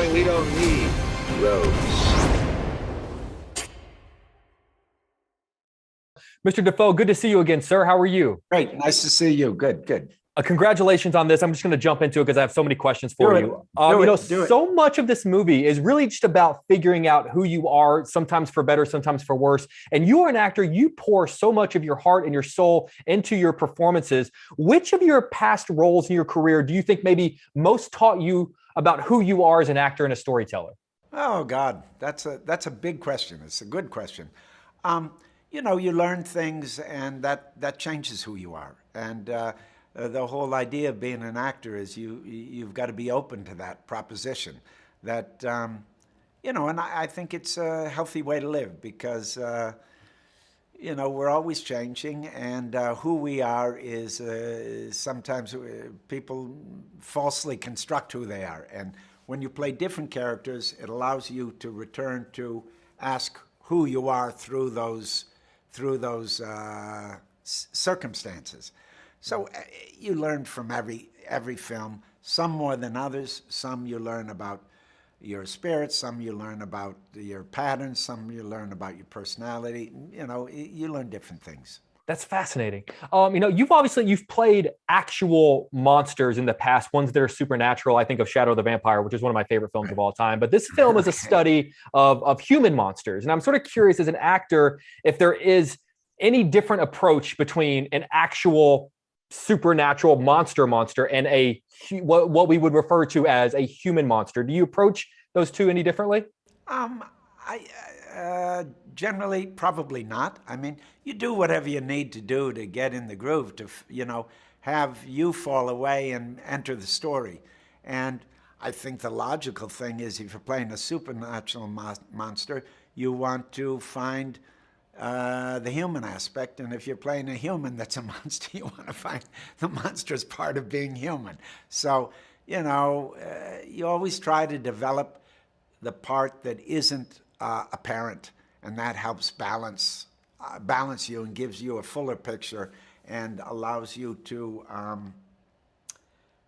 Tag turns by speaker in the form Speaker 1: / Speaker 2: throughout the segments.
Speaker 1: going, we don't need roads.
Speaker 2: Mr. Dafoe, good to see you again, sir. How are you?
Speaker 1: Great. Nice to see you. Good, good.
Speaker 2: Congratulations on this. I'm just going to jump into it because I have so many questions for you. So much of this movie is really just about figuring out who you are, sometimes for better, sometimes for worse. And you are an actor. You pour so much of your heart and your soul into your performances. Which of your past roles in your career do you think maybe most taught you about who you are as an actor and a storyteller?
Speaker 3: Oh God, that's a big question. It's a good question. You learn things, and that changes who you are. And the whole idea of being an actor is you've got to be open to that proposition. That and I think it's a healthy way to live because we're always changing, and who we are is sometimes people falsely construct who they are. And when you play different characters, it allows you to return to ask who you are through those circumstances. So you learn from every film, some more than others. Some you learn about your spirit, some you learn about your patterns, some you learn about your personality. You learn different things.
Speaker 2: That's fascinating. You've played actual monsters in the past, ones that are supernatural. I think of Shadow the Vampire, which is one of my favorite films of all time. But this film is a study of human monsters. And I'm sort of curious as an actor, if there is any different approach between an actual supernatural monster and what we would refer to as a human monster. Do you approach those two any differently?
Speaker 3: Generally, probably not. I mean, you do whatever you need to do to get in the groove to, have you fall away and enter the story. And I think the logical thing is if you're playing a supernatural monster, you want to find the human aspect. And if you're playing a human that's a monster, you want to find the monster as part of being human. So, you always try to develop the part that isn't apparent, and that helps balance you and gives you a fuller picture and allows you to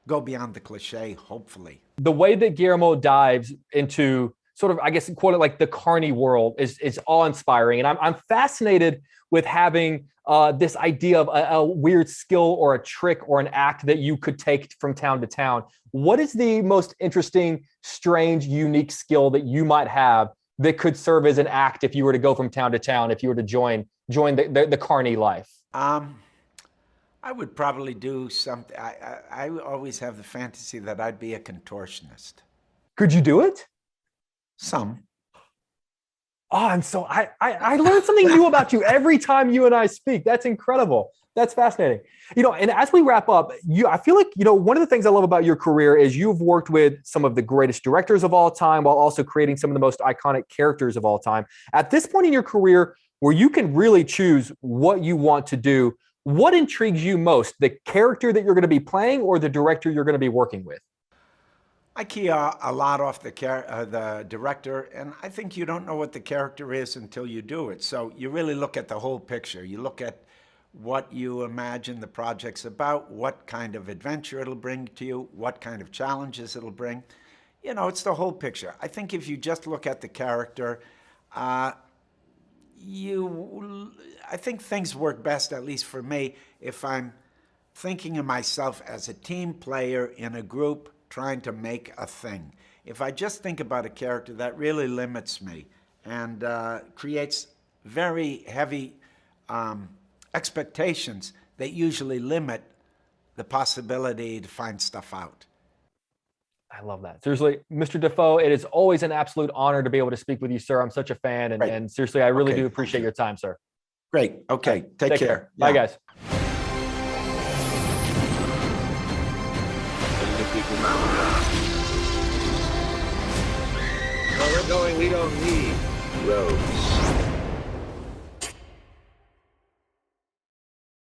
Speaker 3: go beyond the cliche, hopefully.
Speaker 2: The way that Guillermo dives into sort of, I guess, quote it like the carny world is awe-inspiring. And I'm fascinated with having this idea of a weird skill or a trick or an act that you could take from town to town. What is the most interesting, strange, unique skill that you might have that could serve as an act if you were to go from town to town, if you were to join the carny life?
Speaker 3: I would probably do something. I always have the fantasy that I'd be a contortionist.
Speaker 2: Could you do it?
Speaker 3: Some.
Speaker 2: Oh, and so I learned something new about you every time you and I speak. That's incredible. That's fascinating. And as we wrap up, I feel like, one of the things I love about your career is you've worked with some of the greatest directors of all time while also creating some of the most iconic characters of all time. At this point in your career where you can really choose what you want to do, what intrigues you most, the character that you're going to be playing or the director you're going to be working with?
Speaker 3: I key a lot off the director, and I think you don't know what the character is until you do it. So you really look at the whole picture. You look at what you imagine the project's about, what kind of adventure it'll bring to you, what kind of challenges it'll bring. It's the whole picture. I think if you just look at the character, I think things work best, at least for me, if I'm thinking of myself as a team player in a group trying to make a thing. If I just think about a character, that really limits me and creates very heavy expectations that usually limit the possibility to find stuff out.
Speaker 2: I love that. Seriously, Mr. Dafoe, it is always an absolute honor to be able to speak with you, sir. I'm such a fan. And seriously, I really do appreciate your time, sir.
Speaker 3: Great. Okay. Take care.
Speaker 2: Bye, guys.
Speaker 1: Where we're going, we don't need roads.